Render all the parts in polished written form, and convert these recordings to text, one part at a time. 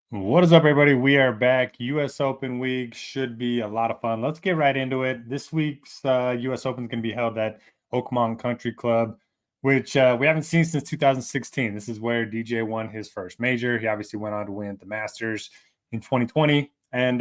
What is up, everybody? We are back. U.S. Open week should be a lot of fun. Let's get right into it. This week's U.S. Open is going to be held at Oakmont Country Club, which we haven't seen since 2016. This is where DJ won his first major. He obviously went on to win the Masters in 2020. And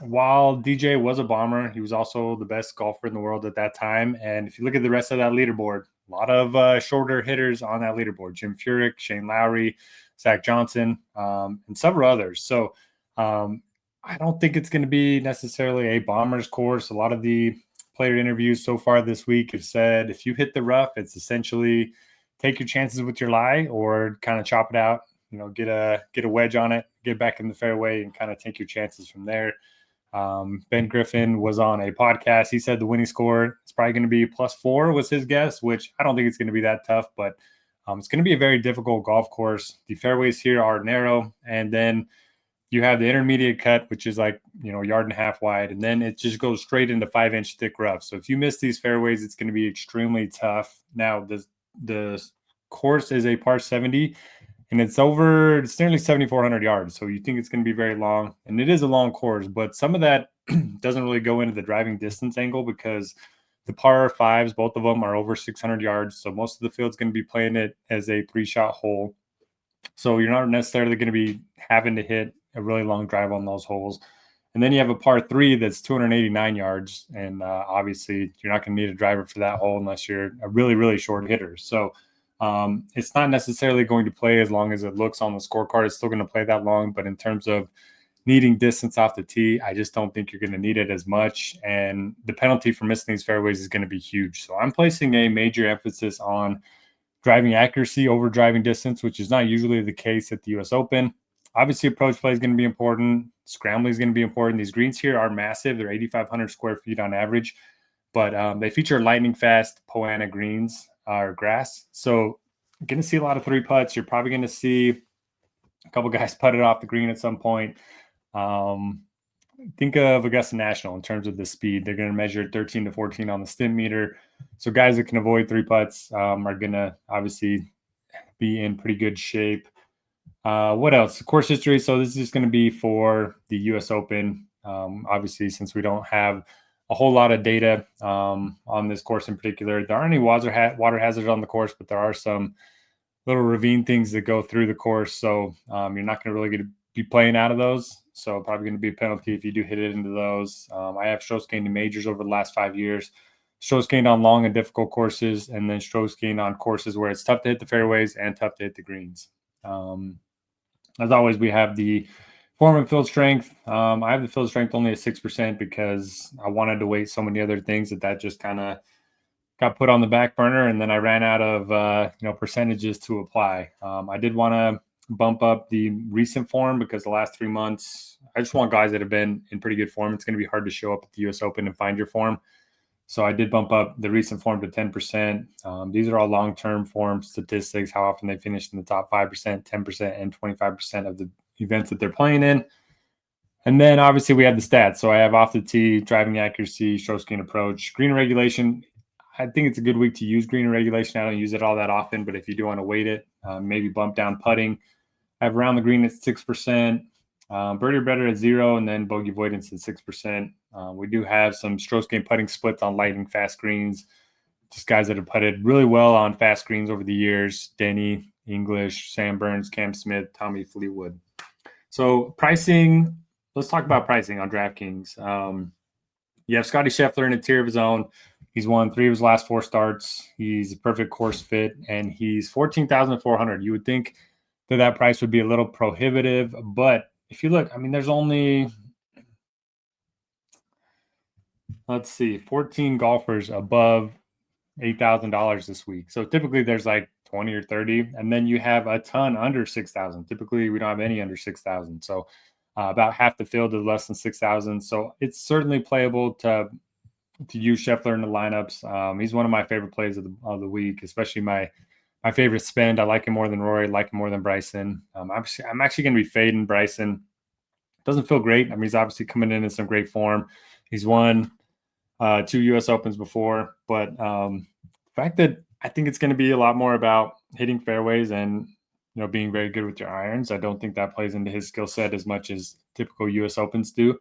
while DJ was a bomber, he was also the best golfer in the world at that time. And if you look at the rest of that leaderboard, a lot of shorter hitters on that leaderboard: Jim Furyk, Shane Lowry, Zach Johnson, and several others. So I don't think it's going to be necessarily a bomber's course. A lot of the player interviews so far this week have said if you hit the rough, it's essentially take your chances with your lie or kind of chop it out. Get a wedge on it, get back in the fairway, and kind of take your chances from there. Ben Griffin was on a podcast. He said the winning score is probably going to be +4 was his guess, which I don't think it's going to be that tough, but it's going to be a very difficult golf course. The fairways here are narrow, and then you have the intermediate cut, which is like, a yard and a half wide, and then it just goes straight into 5-inch thick rough. So if you miss these fairways, it's going to be extremely tough. Now, the course is a par 70, and it's nearly 7,400 yards. So you think it's going to be very long, and it is a long course, but some of that doesn't really go into the driving distance angle because the par fives, both of them are over 600 yards. So most of the field's going to be playing it as a 3-shot hole. So you're not necessarily going to be having to hit a really long drive on those holes. And then you have a par 3 that's 289 yards. And obviously, you're not going to need a driver for that hole unless you're a really, really short hitter. So it's not necessarily going to play as long as it looks on the scorecard. It's still going to play that long. But in terms of needing distance off the tee, I just don't think you're going to need it as much. And the penalty for missing these fairways is going to be huge. So I'm placing a major emphasis on driving accuracy over driving distance, which is not usually the case at the U.S. Open. Obviously, approach play is going to be important. Scrambling is going to be important. These greens here are massive. They're 8,500 square feet on average, but they feature lightning fast Poana greens or grass. So you're going to see a lot of 3-putts. You're probably going to see a couple guys put it off the green at some point. Think of Augusta National in terms of the speed. They're going to measure 13 to 14 on the stim meter. So guys that can avoid 3-putts are going to obviously be in pretty good shape. What else? Course history. So this is just going to be for the U.S. Open. Obviously, since we don't have a whole lot of data on this course in particular, there aren't any water hazards on the course, but there are some little ravine things that go through the course. So you're not going to really be playing out of those. So probably going to be a penalty if you do hit it into those. I have strokes gained in majors over the last 5 years. Strokes gained on long and difficult courses, and then strokes gained on courses where it's tough to hit the fairways and tough to hit the greens. As always, we have the form and field strength. I have the field strength only at 6% because I wanted to weight so many other things that just kind of got put on the back burner, and then I ran out of percentages to apply. I did want to bump up the recent form because the last 3 months, I just want guys that have been in pretty good form. It's going to be hard to show up at the U.S. Open and find your form. So I did bump up the recent form to 10%. These are all long-term form statistics, how often they finished in the top 5%, 10%, and 25% of the events that they're playing in. And then obviously we have the stats. So I have off the tee, driving accuracy, stroke gain approach, green regulation. I think it's a good week to use green regulation. I don't use it all that often, but if you do want to weight it, maybe bump down putting. I have around the green at 6%, birdie or better at 0%, and then bogey avoidance at 6%. We do have some stroke gain putting splits on lightning fast greens. Just guys that have putted really well on fast greens over the years: Denny, English, Sam Burns, Cam Smith, Tommy Fleetwood. So pricing, let's talk about pricing on DraftKings. You have Scotty Scheffler in a tier of his own. He's won 3 of his last 4 starts. He's a perfect course fit, and he's 14,400. You would think that price would be a little prohibitive, but if you look, I mean, there's only, let's see, 14 golfers above $8,000 this week. So typically there's like 20 or 30, and then you have a ton under 6,000. Typically we don't have any under 6,000. So about half the field is less than 6,000. So it's certainly playable to use Scheffler in the lineups. He's one of my favorite plays of the week, especially my favorite spend. I like him more than Rory. I like him more than Bryson. I'm actually going to be fading Bryson. Doesn't feel great. I mean, he's obviously coming in some great form. He's won 2 U.S. Opens before, but the fact that I think it's going to be a lot more about hitting fairways and being very good with your irons. I don't think that plays into his skill set as much as typical US Opens do.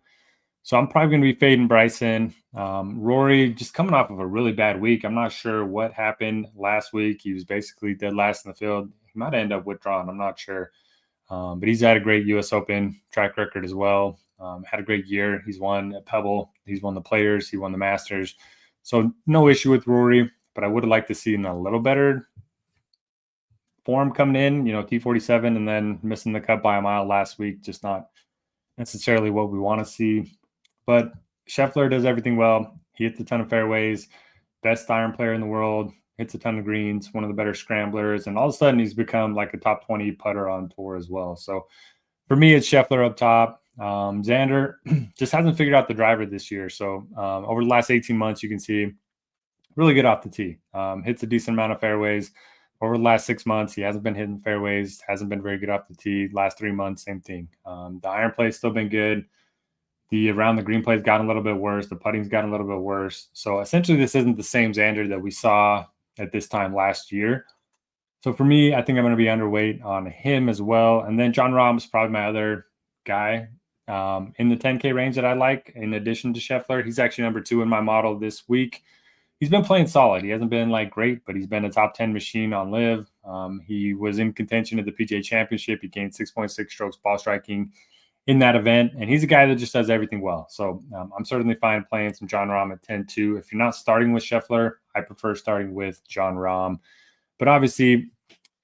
So I'm probably going to be fading Bryson. Rory just coming off of a really bad week. I'm not sure what happened last week. He was basically dead last in the field. He might end up withdrawing. I'm not sure. But he's had a great US Open track record as well. Had a great year. He's won at Pebble. He's won the Players. He won the Masters. So no issue with Rory, but I would have liked to see him a little better form coming in, T47 and then missing the cut by a mile last week. Just not necessarily what we want to see. But Scheffler does everything well. He hits a ton of fairways, best iron player in the world, hits a ton of greens, one of the better scramblers, and all of a sudden he's become like a top 20 putter on tour as well. So for me, it's Scheffler up top. Xander just hasn't figured out the driver this year. So over the last 18 months, you can see really good off the tee. Hits a decent amount of fairways. Over the last 6 months, he hasn't been hitting fairways, hasn't been very good off the tee. Last 3 months, same thing. The iron play's still been good. The around the green play's gotten a little bit worse. The putting's gotten a little bit worse. So essentially, this isn't the same Xander that we saw at this time last year. So for me, I think I'm going to be underweight on him as well. And then Jon Rahm's probably my other guy in the 10K range that I like in addition to Scheffler. He's actually number 2 in my model this week. He's been playing solid. He hasn't been like great, but he's been a top 10 machine on live. He was in contention at the PGA Championship. He gained 6.6 strokes ball striking in that event, and he's a guy that just does everything well. So I'm certainly fine playing some Jon Rahm at 10-2. If you're not starting with Scheffler, I prefer starting with Jon Rahm. But obviously,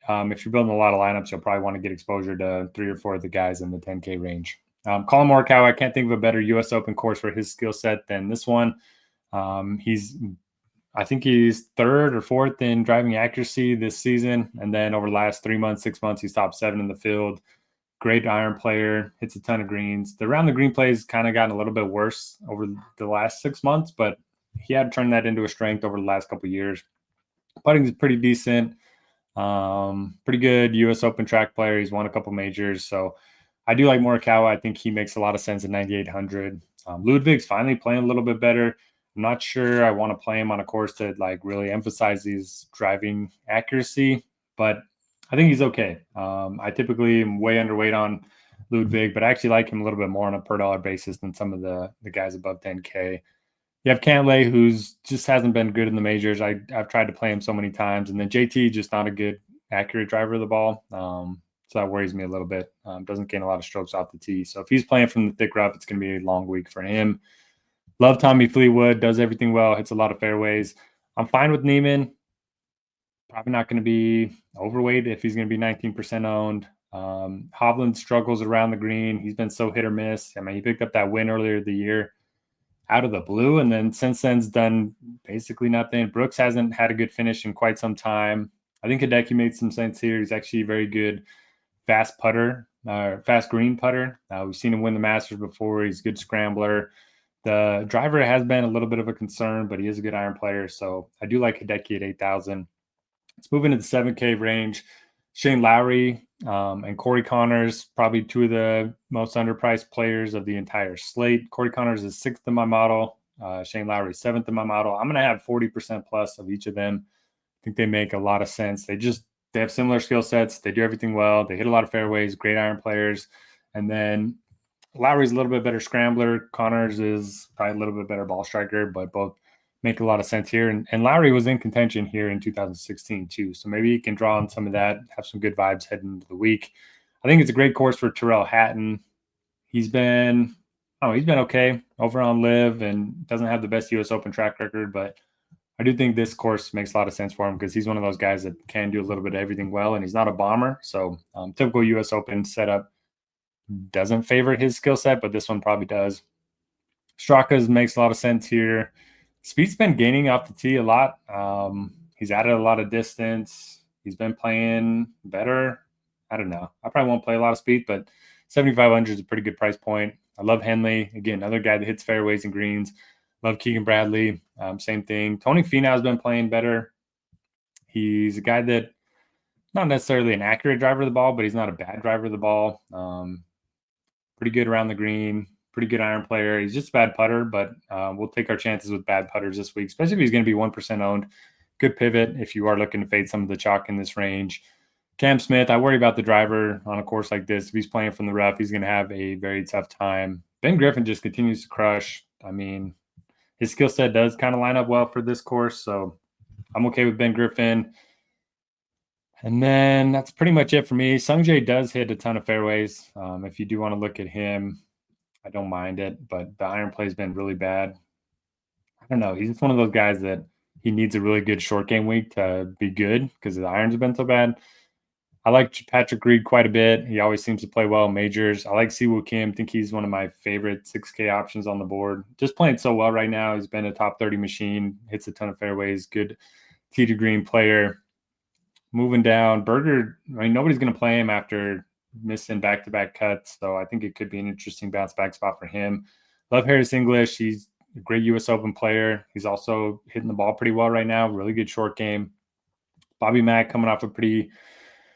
if you're building a lot of lineups, you'll probably want to get exposure to 3 or 4 of the guys in the 10K range. Colin Morikawa, I can't think of a better U.S. Open course for his skill set than this one. I think he's 3rd or 4th in driving accuracy this season. And then over the last 3 months, 6 months, he's top 7 in the field. Great iron player, hits a ton of greens. The around the green play has kind of gotten a little bit worse over the last 6 months, but he had to turn that into a strength over the last couple of years. Putting is pretty decent. Pretty good U.S. Open track player. He's won a couple majors. So I do like Morikawa. I think he makes a lot of sense at 9,800. Ludwig's finally playing a little bit better. I'm not sure I want to play him on a course that like really emphasizes driving accuracy, but I think he's okay. I typically am way underweight on Ludwig, but I actually like him a little bit more on a per dollar basis than some of the guys above 10K. You have Cantlay, who's just hasn't been good in the majors. I've tried to play him so many times, and then JT just not a good accurate driver of the ball. So that worries me a little bit. Doesn't gain a lot of strokes off the tee. So if he's playing from the thick rough, it's going to be a long week for him. Love Tommy Fleetwood, does everything well, hits a lot of fairways. I'm fine with Neiman. Probably not going to be overweight if he's going to be 19% owned. Hovland struggles around the green. He's been so hit or miss. I mean, he picked up that win earlier the year out of the blue, and then since then's done basically nothing. Brooks hasn't had a good finish in quite some time. I think Hideki made some sense here. He's actually a very good fast green putter. We've seen him win the Masters before. He's a good scrambler. The driver has been a little bit of a concern, but he is a good iron player. So I do like Hideki at 8,000. Let's move into the 7K range. Shane Lowry and Corey Connors, probably 2 of the most underpriced players of the entire slate. Corey Connors is 6th in my model. Shane Lowry is 7th in my model. I'm going to have 40% plus of each of them. I think they make a lot of sense. They have similar skill sets. They do everything well. They hit a lot of fairways, great iron players. And then Lowry's a little bit better scrambler. Connors is probably a little bit better ball striker, but both make a lot of sense here. And Lowry was in contention here in 2016 too. So maybe he can draw on some of that, have some good vibes heading into the week. I think it's a great course for Tyrrell Hatton. He's been okay over on live and doesn't have the best US Open track record, but I do think this course makes a lot of sense for him because he's one of those guys that can do a little bit of everything well, and he's not a bomber. So typical US Open setup doesn't favor his skill set, but this one probably does. Straka's makes a lot of sense here. Speed's been gaining off the tee a lot. He's added a lot of distance. He's been playing better. I don't know. I probably won't play a lot of speed, but 7,500 is a pretty good price point. I love Henley. Again, another guy that hits fairways and greens. Love Keegan Bradley. Same thing. Tony Finau has been playing better. He's a guy that not necessarily an accurate driver of the ball, but he's not a bad driver of the ball. Pretty good around the green. Pretty good iron player. He's just a bad putter, but we'll take our chances with bad putters this week, especially if he's going to be 1% owned. Good pivot if you are looking to fade some of the chalk in this range. Cam Smith, I worry about the driver on a course like this. If he's playing from the rough, he's going to have a very tough time. Ben Griffin just continues to crush. I mean, his skill set does kind of line up well for this course, so I'm okay with Ben Griffin. And then that's pretty much it for me. Sungjae does hit a ton of fairways. If you do want to look at him, I don't mind it, but the iron play has been really bad. I don't know. He's just one of those guys that he needs a really good short game week to be good because his irons have been so bad. I like Patrick Reed quite a bit. He always seems to play well in majors. I like Siwoo Kim. I think he's one of my favorite 6K options on the board. Just playing so well right now. He's been a top 30 machine, hits a ton of fairways, good tee to green player. Moving down, Berger, I mean, nobody's going to play him after missing back-to-back cuts, so I think it could be an interesting bounce-back spot for him. Love Harris English. He's a great U.S. Open player. He's also hitting the ball pretty well right now. Really good short game. Bobby Mack coming off a pretty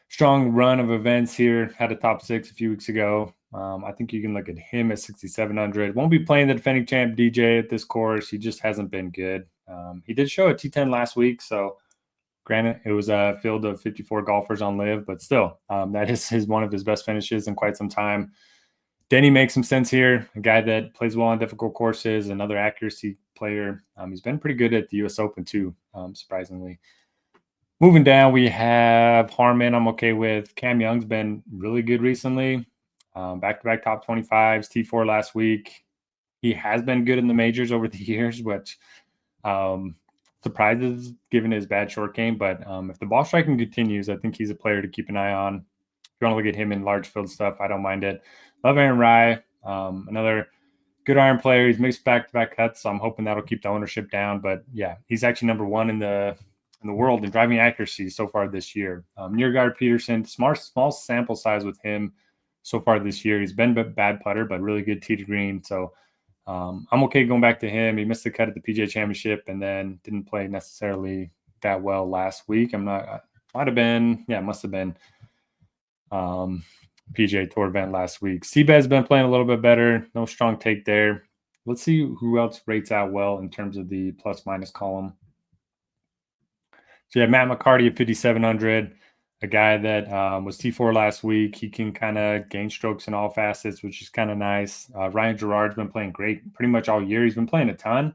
strong run of events here. Had a top 6 a few weeks ago. I think you can look at him at 6,700. Won't be playing the defending champ DJ at this course. He just hasn't been good. He did show a T10 last week, so granted, it was a field of 54 golfers on live, but still, that is one of his best finishes in quite some time. Denny makes some sense here. A guy that plays well on difficult courses, another accuracy player. He's been pretty good at the U.S. Open too, surprisingly. Moving down, we have Harman. I'm okay with. Cam Young's been really good recently. Back-to-back top 25s, T4 last week. He has been good in the majors over the years, which surprises given his bad short game. But if the ball striking continues, I think he's a player to keep an eye on. If you want to look at him in large field stuff, I don't mind it. Love Aaron Rye, another good iron player. He's mixed back-to-back cuts, so I'm hoping that'll keep the ownership down. But yeah, he's actually number 1 in the world in driving accuracy so far this year. Niergaard Peterson, small sample size with him so far this year. He's been a bad putter, but really good tee to green. So I'm okay going back to him. He missed the cut at the PGA Championship and then didn't play necessarily that well last week. Must have been PGA Tour event last week. Seabed's been playing a little bit better. No strong take there. Let's see who else rates out well in terms of the plus minus column. So yeah, Matt McCarty at 5,700, a guy that was T4 last week. He can kind of gain strokes in all facets, which is kind of nice. Ryan Gerard's been playing great pretty much all year. He's been playing a ton,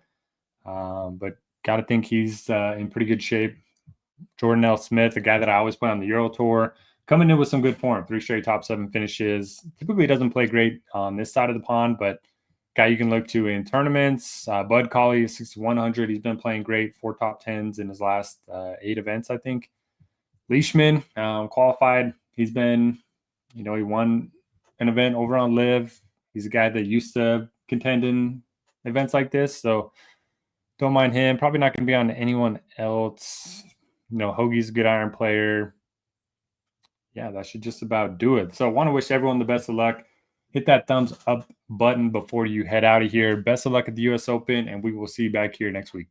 but got to think he's in pretty good shape. Jordan L. Smith, a guy that I always play on the Euro Tour, coming in with some good form. 3 straight top 7 finishes. Typically doesn't play great on this side of the pond, but guy you can look to in tournaments. Bud Cauley is 6,100. He's been playing great. 4 top 10s in his last 8 events, I think. Leishman qualified. He's been, he won an event over on Live. He's a guy that used to contend in events like this, so don't mind him. Probably not going to be on anyone else. Hoagie's a good iron player. Yeah, that should just about do it. So I want to wish everyone the best of luck. Hit that thumbs up button before you head out of here. Best of luck at the U.S. Open, and we will see you back here next week.